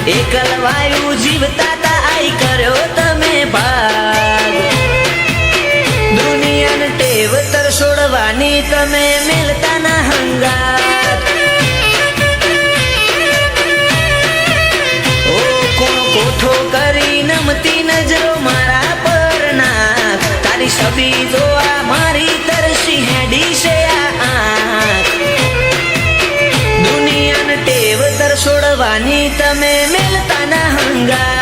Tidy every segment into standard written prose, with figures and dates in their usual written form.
એકલવાયું જીવતા તા આઈ કર્યો તમે ભાગ દુનિયાને ટેવ તરસોડવાની તમે મેલતા ના હંગાત ઓ કોણ કોઠો કરી નમતી નજરો મારા પર નાખ તારી છબી જોવા મારી તરસી હેડી છે આ દુનિયાને ટેવ તરસોડવાની તમે મેલતા ના હંગાત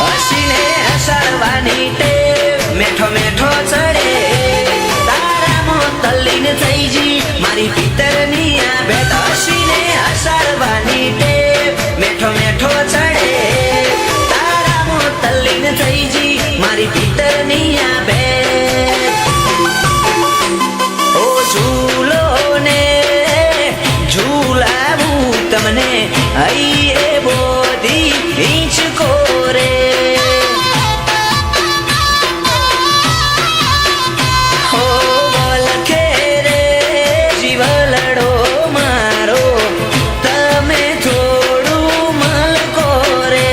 હસીને હસાડવાની ટેવ મેઠો મેઠો ચડે તારામાં તલ્લીન થઈ જી મારી પિતરની આ ભેટ હસીને હસાડવાની ટેવ મેઠો મેઠો ચડે તારામાં તલ્લીન થઈ જી મારી પિતરની આ ભેટ ઓ ઝૂલો ને ઝૂલાવું તમને હૈયે બોધી હિંચકો રે હો વલખે રે જીવલડો મારો તમે થોડું મલકો રે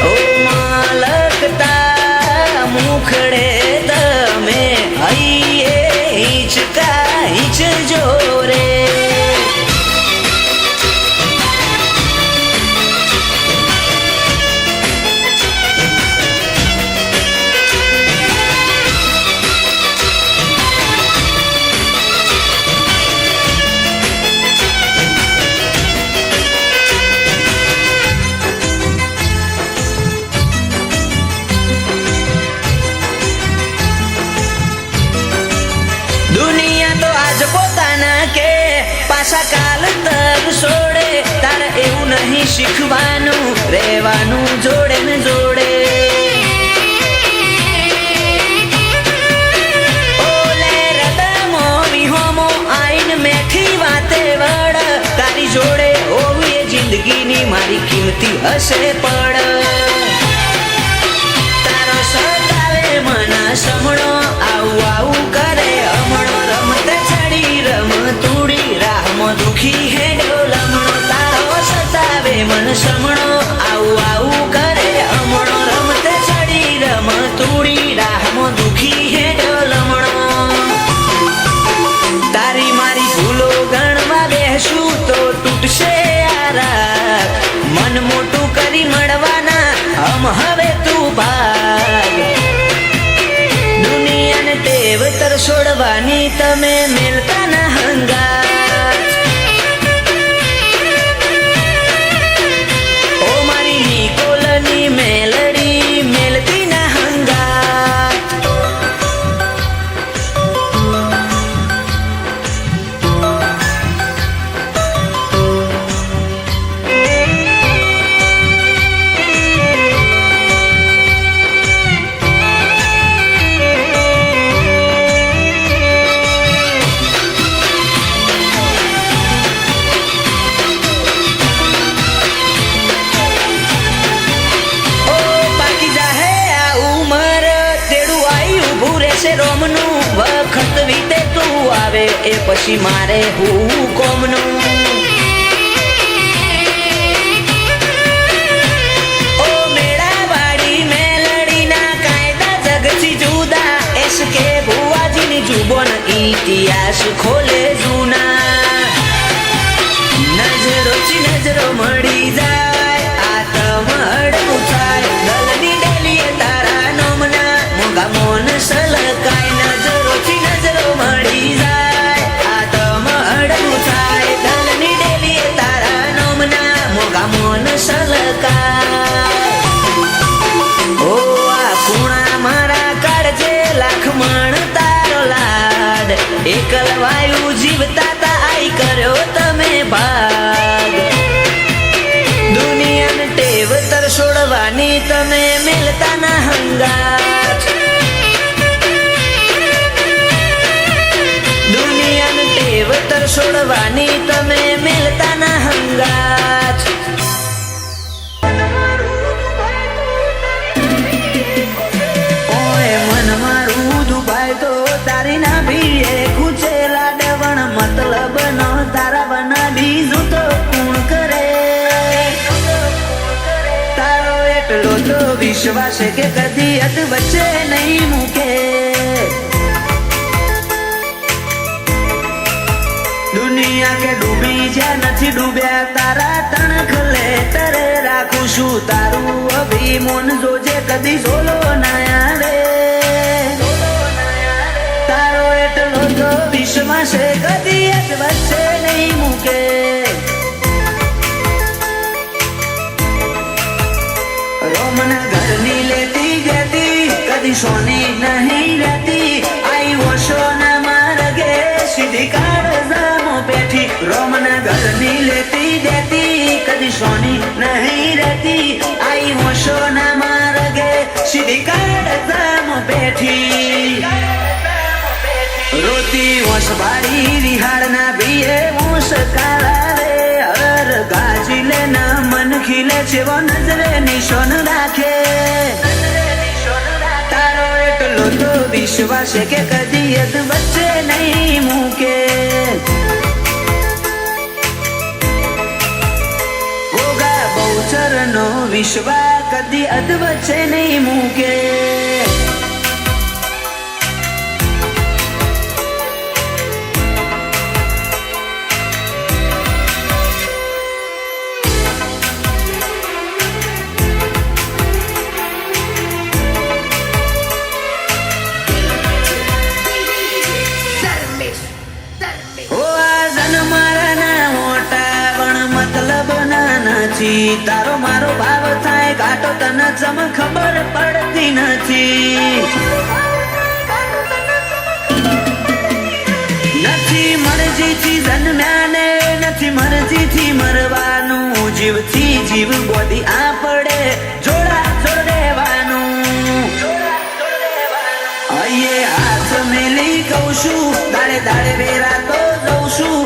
ઓ મલકતા મુખડે તમે હૈયે હિંચકા હિંચજો રે દુનિયા તો આજ પોતાના કે પાછા કાલ તક છોડે તારે એવું નહીં શીખવાનું રહેવાનું જોડે ને જોડે ઓલે રદમો વિહોમો આઈન મેઠી વાતે વડ તારી જોડે હોવી એ જિંદગીની મારી કિંમતી હશે પડ તારો સતાવે મના સમણો આવું આવું કરે હમણો રમતે ચડી રમ તુડી રાહમાં દુખી હેડ્યો લમણો તારો સતાવે મન સમણો આવું આવું કરે હમણો રમતે ચડી રમ તુડી રાહમાં દુખી હેડ્યો લમણો તારી મારી ભૂલો ગણવા બેસું તો તૂટશે આ રાત મન મોટું કરી મળવાના હમ હવે તું ભાગ દુનિયાને ટેવ તરસોડવાની તમે મેલતા ના હંગાત ઓ મારી નિકોલની મેલડી મેલતી ના હંગાત રોમનું વખત વીતે તું આવે એ પછી મારે હું કોમનું ઓ મેળાવાળી મેલડીના કાયદા જગથી જુદા એસ કે ભુવાજીની જુબોન ઇતિહાસ ખોલે જૂના નજરો થી નજરો મળી જાય આતમ અડવું થાય દલની ડેલીએ તારા નોમના મોગા મોન સલકાય નજરોથી નજરો મળી જાય આતમ અડવું થાય દલની ડેલીએ તારા નોમના મોગા મોન સલકાય ઓ આ ખૂણા મારા કાળજે લાખમણ તારો લાડ એકલવાયું જીવતા તા આઈ કર્યો તમે ભાગ દુનિયાને ટેવ તરસોડવાની તમે મેલતા ના હંગાત દુનિયાને ટેવ તરસોડવાની તમે મેલતા ના હંગાત ઓય મન મારું દુભાઈ તો તારી વિશ્વાસ છે કે કદી અત વચ્ચે નહીં મૂકે. દુનિયા કે ડૂબી જ્યાં નથી ડૂબ્યા તારા તણખ લે તરે રાખું છું તારું અભિમોન જોજે કદી ઝોલો ના આવે. તારો એટલો તો વિશ્વાસ છે કદી અત વચ્ચે નહીં મૂકે. રોમના ઘરની લેતી જતી કદી સોની નહીં રહેતી. આઈ વર્ષો ના માર્ગે સીધી કાળજામો બેઠી. રોમના ઘરની લેતી જતી કદી સોની નહીં રહેતી. આઈ વર્ષો ના માર્ગે સીધી કાળજામો બેઠી. રોતી હોશ બાળી વિહારના બીએ હોશ કાળાવે. હર ગાજી લે ના મન ખીલે જેવો નજરે નિશાન રાખે. તારો એટલો તો વિશ્વાસ છે કે કદી અદ વચ્ચે નહીં મૂકે. ગોગા બહુચર નો વિશ્વાસ કદી અદ વચ્ચે નહીં મૂકે. તારો મારો ભાવ થાય કાટો તને જમ ખબર પડતી નથી. નથી મરજીથી જન્મ્યા ને નથી મરજીથી મરવાનું. જીવથી જીવ ગોદી આપડે જોડા જોડ રહેવાનું. અહીંયા હાથ મેલી કહું છું દાડે દાડે વેરા તો જઉં છું.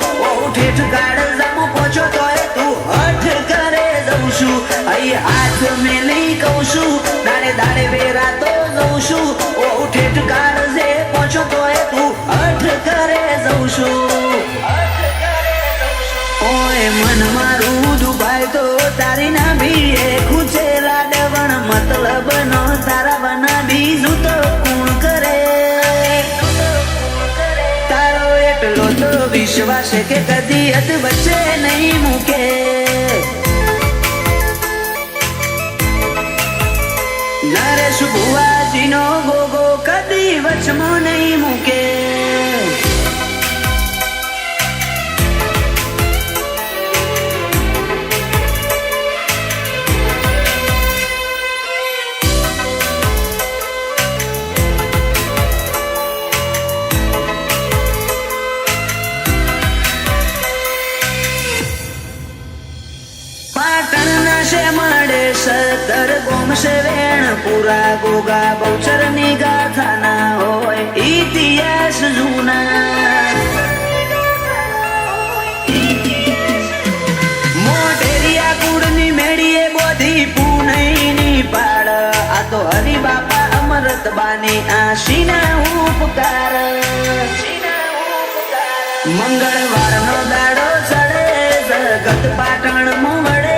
ઠેઠ ગાડ જામો પહોંચો તોય તું હઠ કરે જઉં છું. અહીં હાથ મેલી કહું છું દાડે દાડે વેરા તો જઉં છું. ઠેઠ ગાડ જે પહોંચો તોય તું હઠ કરે જઉં છું. ઓય મન મારું દુભાઈ તો તારી ના ભીએ ખૂચેલા ડવણ મતલબ નો તારા બના બીજું તો કોણ કરે. એટલો તો વિશ્વાસ છે કે કદી અદ વચ્ચે નહીં મૂકે. નરેશ ભુવાજી નો ગોગો કદી વચમાં નહીં મૂકે. સત્તર ગોમશે વેણ પૂરા ગોગા બહુચર ની ગાથા ના હોય ઇતિહાસ જૂના. મોઢેરિયા કુળ ની મેળીએ બોધી પૂનઈ ની પાડ. આ તો હરિ બાપા અમરતબાની આશીના ઉપકાર. મંગળવાર નો દાડો ચડે જગત પાટણ મોવડે.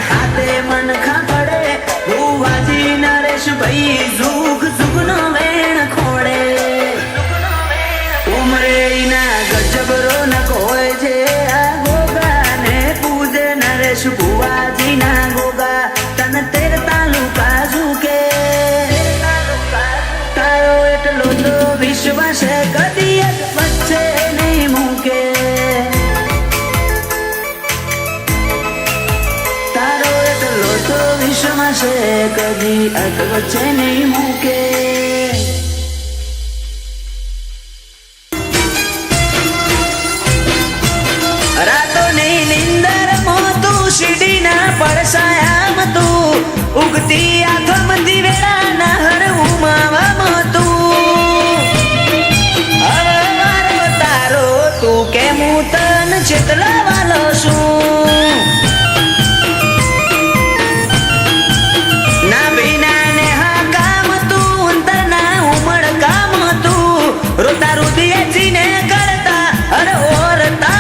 હાથે મન ખાપડે ભુવાજી નરેશ ભાઈ જુગ જુગ નો વેણ ખોડે. ઉમરે ના ગજબરો ન કોઈ છે આ ગોગા ને પૂજે નરેશ ભુવાજી ના ગોગા તન તેર તાલુકા ઝુકે. તારો એટલો તો વિશ્વાસ કદી વચ્ચે નહીં મૂકે. વિશ્વાસ કદી અત વચ્ચે નહીં મૂકે. રાતો ની નિંદર મોતું સીડી ના પડસાયામ તું. ઉગતી આંખો મંદી વેળા ના હર ઉમાવા મોતું. હવે મારો તારો તું કે હું તન ચેતલા વાલો છું. રોતા રુદિયે જીને કરતા અરે ઓરતા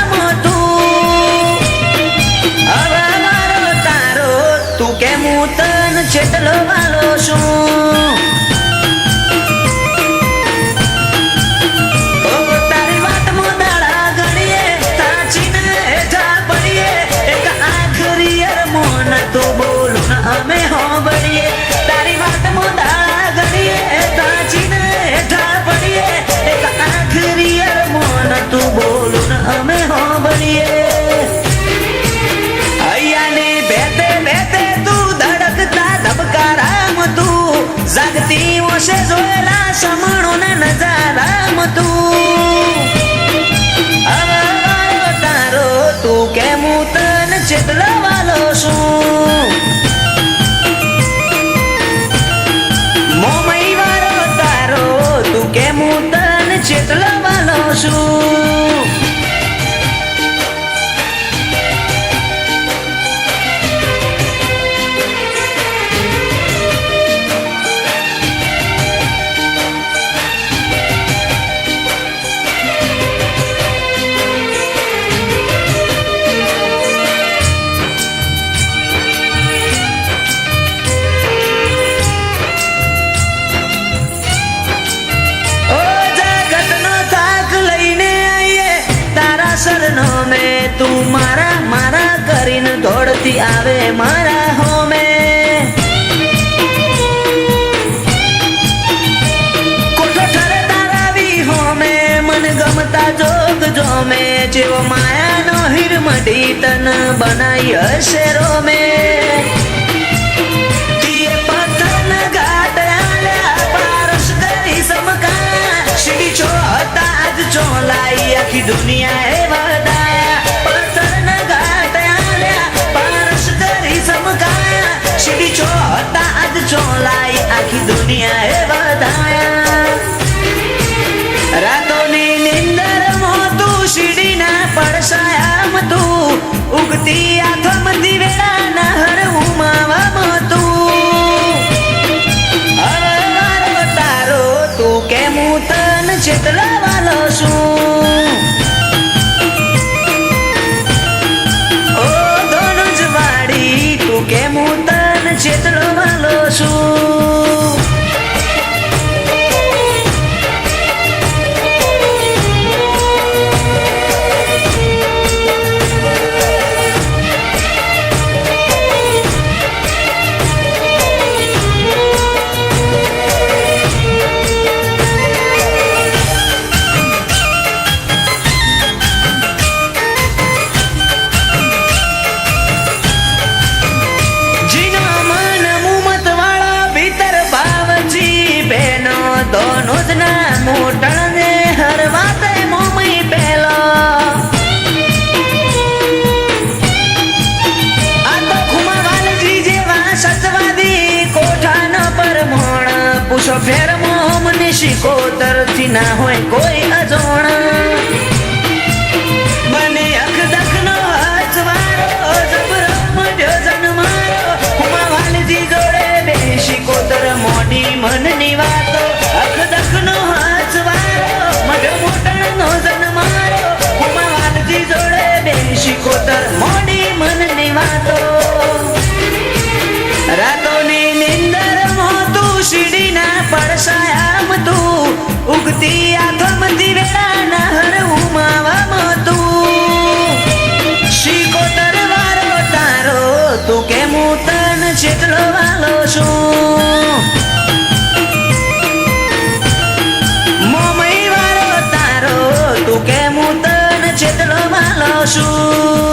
ચેતલો વાલો શું મોમઈ વાળો તારો તું કેમ હું તને ચેતલો વાલો છું સરનો મેં તું મારા મારા કરીને દોડતી આવે મારા હોમે કોઠો ઠરે તારાવી હોમે મન ગમતા જોગ જોમે જેવો માયાનો હિરમડી તન બનાઈ હશે રોમે તીએ પથ્થર ઘાટ આલ્યા પારસ કરી સમકા સીડી છો હતા આજ ચોલાઈ આખી દુનિયા એ વધાયા પથ્થરના ઘાટ આલ્યા પારસ કરી સમકાયા સીડી છો હતા આજ ચોલાઈ આખી દુનિયા એ વધાયા રાતોની નિંદર મોતું સીડીના પડસાયામ તું ઉગતી આથમતી વેળાના હર ઉમાવા મોતું હવે મારો તારો તું કેમ હું તન ચેતલા વાલો છું ઓ દોનું જ વાડી તું કેમ હું તન ચેતલો વાલો છું दोनों जना मोटण ने हर वाते मोमई पेलो आ तो खुमा वालजी जेवा सचवादी कोठान पर मोण પૂછો ફેર મોમ ને શિકોતર થી ના હોય કોઈ અજોણ બને અખ દખનો અજવારો જબરમ જન મારો ખુમા વાલજી જોડે બે શિકોતર મોડી મનની વાતો અખ દખનો અજવારો મઢ મોટણનો જન મારો ખુમા વાલજી જોડે બે શિકોતર મોડી મનની વાતો રાતોની નિંદર મોતું સીડીના પડસાયામ તું ઉગતી આથમતી વેળાના હર ઉમાવામાં તું શિકોતર વારો તારો તું કેમ હું તન ચેતલો વાલો છું મોમઈ વારો તારો તું કેમ હું તન ચેતલો વાલો છું